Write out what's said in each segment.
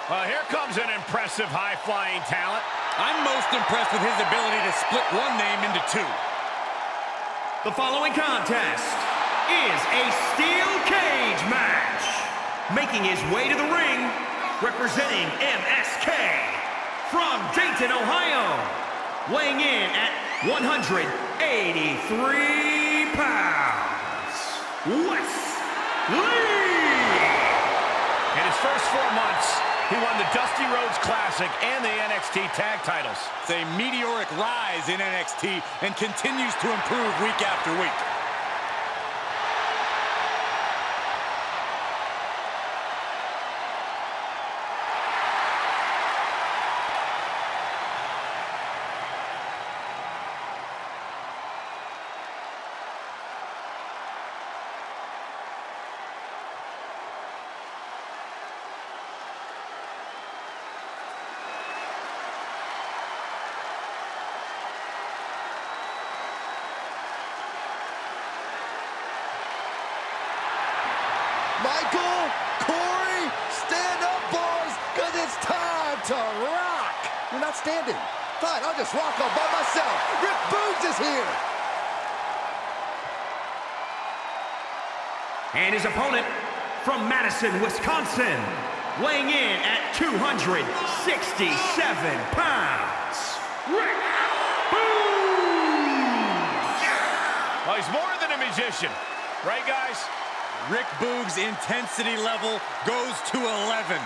Here comes an impressive high-flying talent. I'm most impressed with his ability to split one name into two. The following contest is a steel cage match. Making his way to the ring, representing MSK from Dayton, Ohio, weighing in at 183 pounds, Wes Lee. In his first 4 months, he won the Dusty Rhodes Classic and the NXT Tag Titles. It's a meteoric rise in NXT and continues to improve week after week. Michael, Corey, stand up, boys, because it's time to rock. You're not standing. Fine, I'll just rock all by myself. Rick Boogs is here. And his opponent from Madison, Wisconsin, weighing in at 267 pounds, Rick Boogs. Well, he's more than a musician. Right, guys? Rick Boogs' intensity level goes to 11,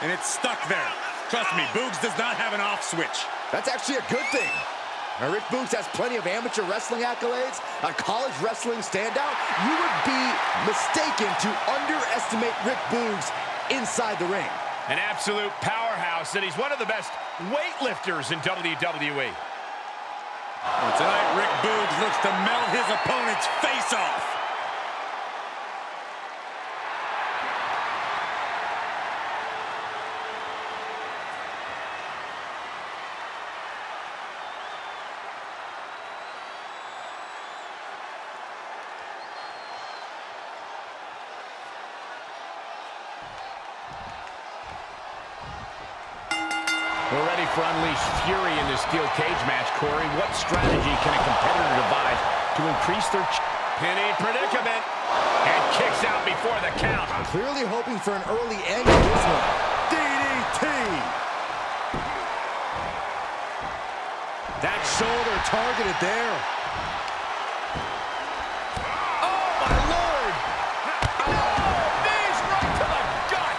and it's stuck there. Trust me, Boogs does not have an off switch. That's actually a good thing. Now, Rick Boogs has plenty of amateur wrestling accolades, a college wrestling standout. You would be mistaken to underestimate Rick Boogs inside the ring. An absolute powerhouse, and he's one of the best weightlifters in WWE. Well, tonight, Rick Boogs looks to melt his opponent's face off. We're ready for Unleashed Fury in this steel cage match, Corey. What strategy can a competitor devise to increase their pinning predicament? And kicks out before the count. Clearly hoping for an early end to this one. DDT! That shoulder targeted there. Oh, my Lord! Oh, knees right to the gut!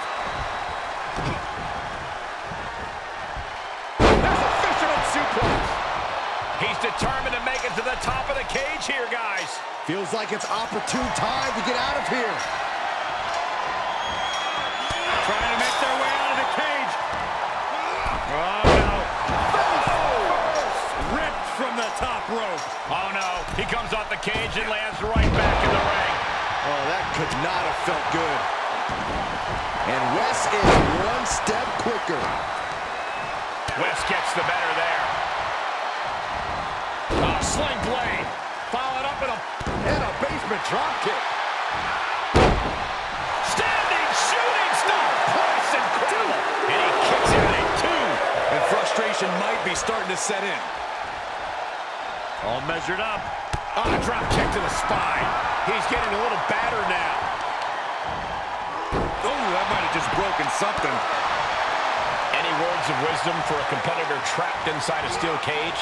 There's a fisherman suplex. He's determined to make it to the top of the cage here, guys. Feels like it's opportune time to get out of here. Trying to make their way out of the cage. Oh, no. Ripped from the top rope. Oh, no. He comes off the cage and lands right back in the ring. Oh, that could not have felt good. And Wes is one step quicker. Wes gets the better there. Oh, sling blade. Followed up in a Basement drop kick. standing shooting star press, incredible. And he kicks out at 2. And frustration might be starting to set in. All measured up. Oh, a drop kick to the spine. He's getting a little battered now. Oh, that might have just broken something. Any words of wisdom for a competitor trapped inside a steel cage?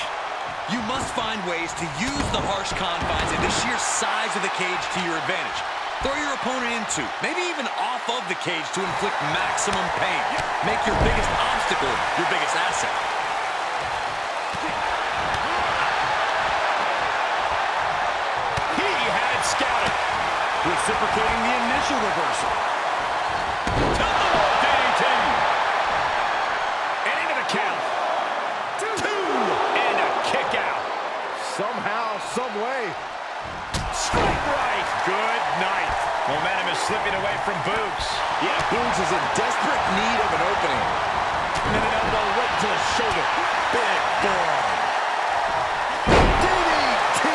You must find ways to use the harsh confines and the sheer size of the cage to your advantage. Throw your opponent into, maybe even off of the cage to inflict maximum pain. Make your biggest obstacle your biggest asset. He had it scouted. Reciprocating the initial reversal. DDT. And into the count. 2. And a kick out. Somehow, some way. Straight right. Good night. Momentum is slipping away from Boogs. Yeah, Boogs is in desperate need of an opening. And an elbow right to the shoulder. Big boy. DDT!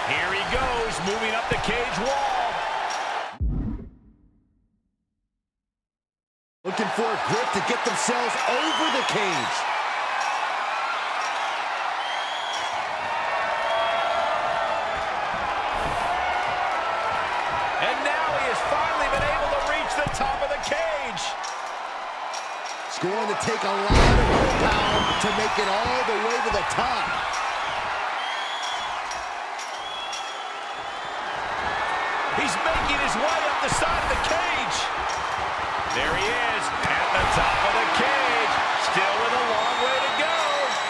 Here he goes. goes, moving up the cage wall. themselves over the cage. And now he has finally been able to reach the top of the cage. It's going to take a lot of willpower to make it all the way to the top. He's making his way up the side of the cage. There he is, at the top of the cage. Still with a long way to go.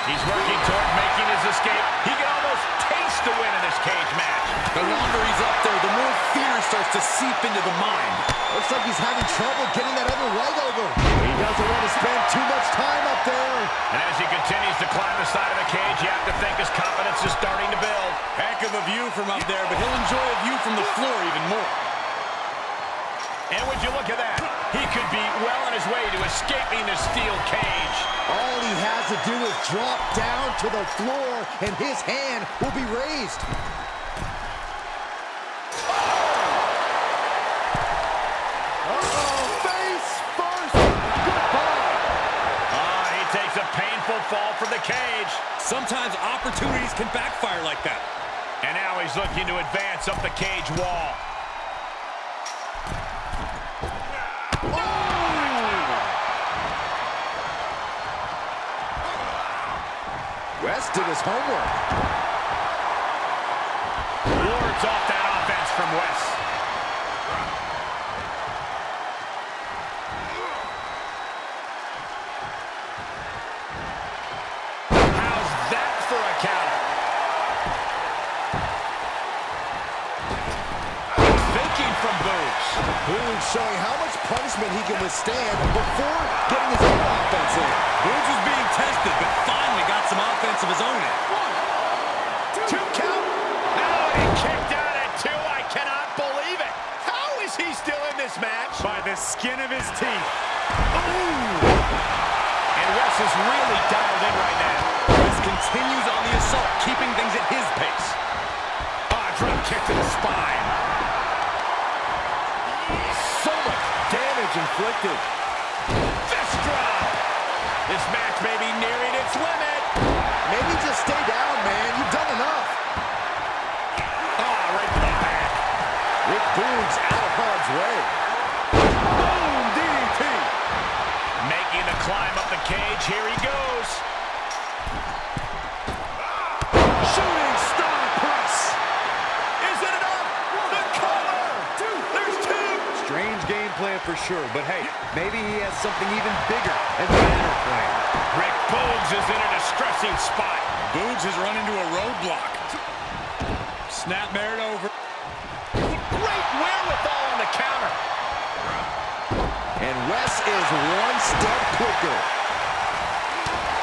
He's working toward making his escape. He can almost taste the win in this cage match. The longer he's up there, the more fear starts to seep into the mind. Looks like he's having trouble getting that other leg over. He doesn't want to spend too much time up there. And as he continues to climb the side of the cage, you have to think his confidence is starting to build. Heck of a view from up there, but he'll enjoy a view from the floor even more. And would you look at that? He could be well on his way to escaping the steel cage. All he has to do is drop down to the floor, and his hand will be raised. Takes a painful fall from the cage. Sometimes opportunities can backfire like that. And now he's looking to advance up the cage wall. West did his homework. Wards off that offense from West. Boogs showing how much punishment he can withstand before getting his own offense in. Boogs was being tested, but finally got some offense of his own in. 1, 2 count. Oh, he kicked out at 2. I cannot believe it. How is he still in this match? By the skin of his teeth. Ooh. And Wes is really dialed in right now. Wes continues on the assault, keeping things at his pace. Drop kick to the spine. Damage inflicted. Fist drop. This match may be nearing its limit. Maybe just stay down, man. You've done enough. Right to the back. Rick Boogs out of harm's way. Boom, DDT. Making the climb up the cage. Here he goes. Shooting star press. Is it enough? The cover. There's 2. Strange game plan for sure, but hey, maybe he has something even bigger and better planned. Rick Boogs is in a distressing spot. Boogs has run into a roadblock. Snap Merritt over. Great wherewithal on the counter. And Wes is one step quicker.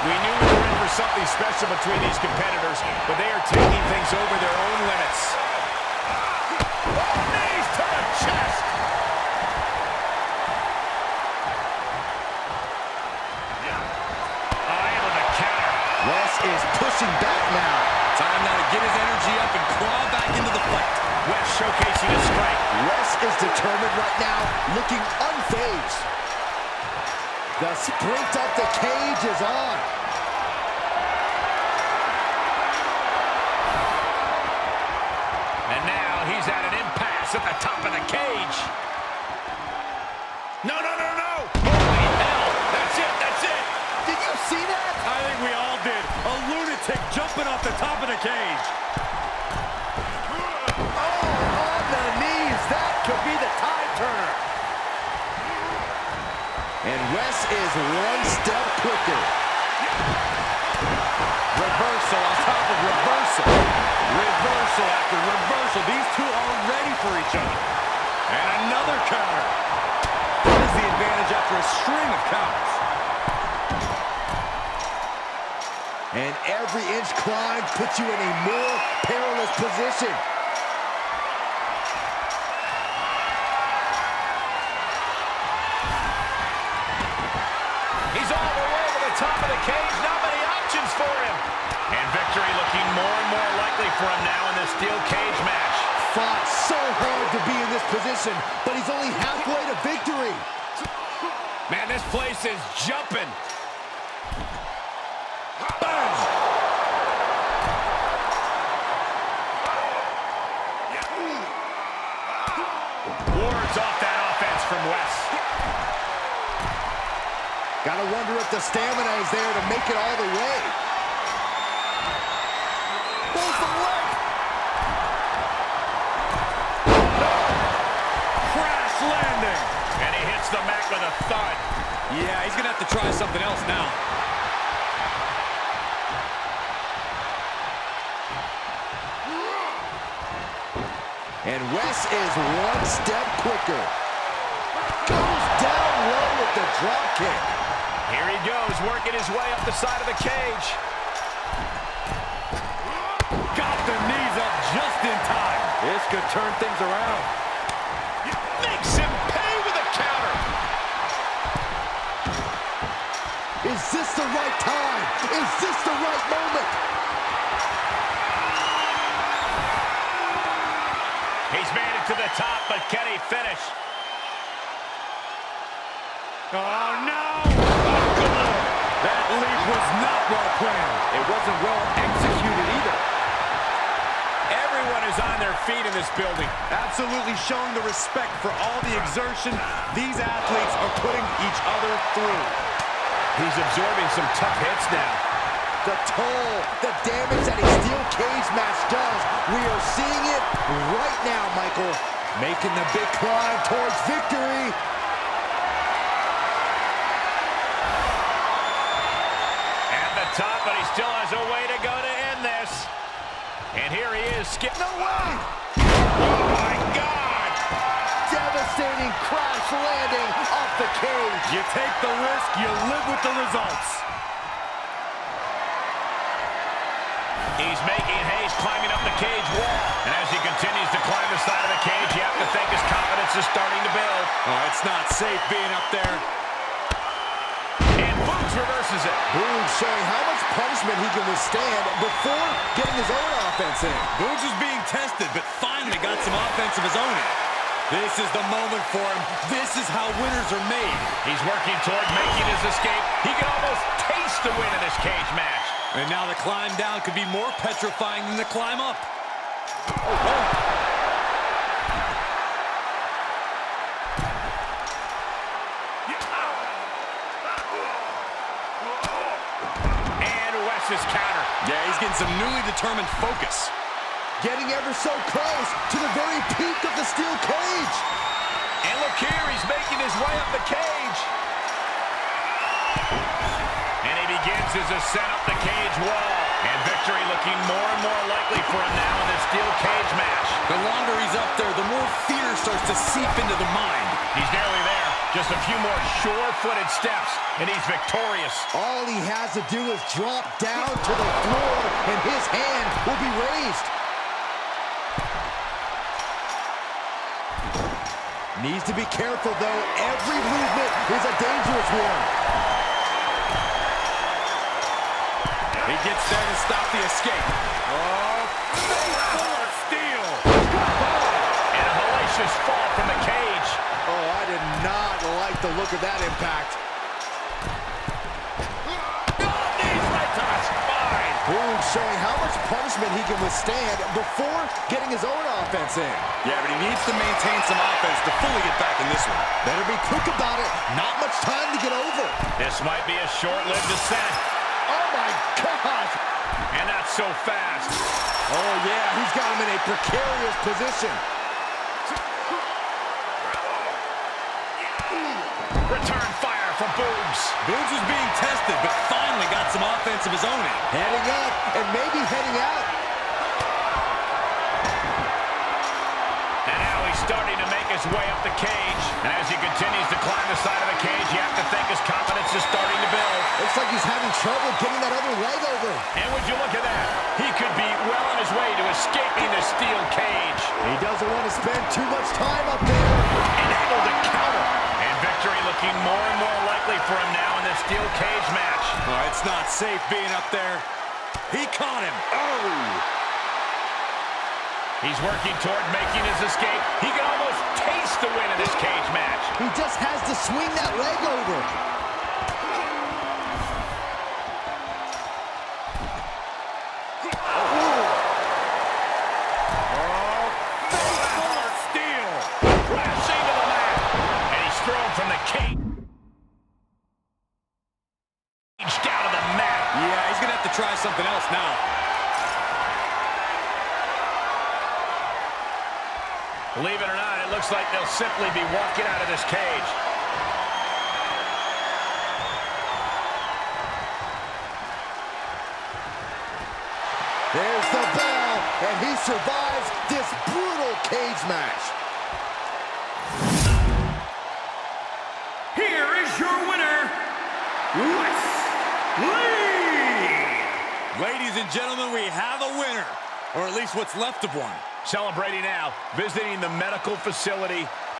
We knew we were in for something special between these competitors, but they are taking things over their own limits. Knees to the chest. Wes is pushing back now. Time now to get his energy up and crawl back into the fight. Wes showcasing his strength. Wes is determined right now, looking unfazed. The sprint up the cage is on. And now he's at an impasse at the top of the cage. No, no, no, no. Holy hell. That's it. That's it. Did you see that? I think we all did. A lunatic jumping off the top of the cage. Oh, on the knees. That could be the tide turner. And Wes is one step quicker. Reversal on top of reversal. Reversal after reversal. These two are ready for each other. And another counter. What is the advantage after a string of counters? And every inch climb puts you in a more perilous position. He's all the way to the top of the cage. Not many options for him. And victory looking more and more likely for him now in this steel cage match. Fought so hard to be in this position, but he's only halfway to victory. Man, this place is jumping. Bang! Wards off that offense from Wes. Gotta wonder if the stamina is there to make it all the way. Pulls the leg. Crash landing. And he hits the mat with a thud. Yeah, he's going to have to try something else now. And Wes is one step quicker. Goes down low with the drop kick. Here he goes, working his way up the side of the cage. Got the knees up just in time. This could turn things around. Makes him pay with a counter. Is this the right time? Is this the right moment? He's made it to the top, but can he finish? Oh, no! Oh, good Lord. That leap was not well planned. It wasn't well executed either. Everyone is on their feet in this building. Absolutely showing the respect for all the exertion these athletes are putting each other through. He's absorbing some tough hits now. The toll, the damage that a steel cage match does. We are seeing it right now, Michael. Making the big climb towards victory. At the top, but he still has a way to go to end this. And here he is, skipping away. Oh, my God. Devastating crash landing off the cage. You take the risk, you live with the results. He's making haste, climbing up the cage wall. And as he continues to climb the side of the cage, you have to think his confidence is starting to build. Oh, it's not safe being up there. And Boogs reverses it. Boogs showing how much punishment he can withstand before getting his own offense in. Boogs was being tested, but finally got some offense of his own in. This is the moment for him. This is how winners are made. He's working toward making his escape. He can almost taste the win in this cage match. And now the climb down could be more petrifying than the climb up. And Wes's counter. Yeah, he's getting some newly determined focus. Getting ever so close to the very peak of the steel cage. And look here, he's making his way up the cage. And he begins his ascent up the cage wall. And victory looking more and more likely for him now in this steel cage match. The longer he's up there, the more fear starts to seep into the mind. He's nearly there. Just a few more sure-footed steps, and he's victorious. All he has to do is drop down to the floor, and his hand will be raised. Needs to be careful, though. Every movement is a dangerous one. He gets there to stop the escape. Oh, face full of steel. And a hellacious fall from the cage. Oh, I did not like the look of that impact. Knees right to the spine. Boogs showing how much punishment he can withstand before getting his own offense in. Yeah, but he needs to maintain some offense to fully get back in this one. Better be quick about it. Not much time to get over. This might be a short-lived descent. Oh, my gosh. And not so fast. Oh, yeah, he's got him in a precarious position. Return fire from Boogs. Boogs was being tested, but finally got some offense of his own in. Heading up and maybe heading out. And now he's starting to make his way up the cage. And as he continues to climb the side of the cage, you have to think his confidence is starting to build. Looks like he's having trouble getting that other leg over. And would you look at that? He could be well on his way to escaping the steel cage. He doesn't want to spend too much time up there. And able to counter. And victory looking more and more likely for him now in this steel cage match. Oh, it's not safe being up there. He caught him. Oh! He's working toward making his escape. He can almost taste the win in this cage match. He just has to swing that leg over. Steel. Crashing to the mat. And he's thrown from the cage. Down to the mat. Yeah, he's going to have to try something else now. Believe it or not, it looks like they'll simply be walking out of this cage. There's the bell, and he survives this brutal cage match. Here is your winner, Wes Lee! Ladies and gentlemen, we have a winner, or at least what's left of one. Celebrating now, visiting the medical facility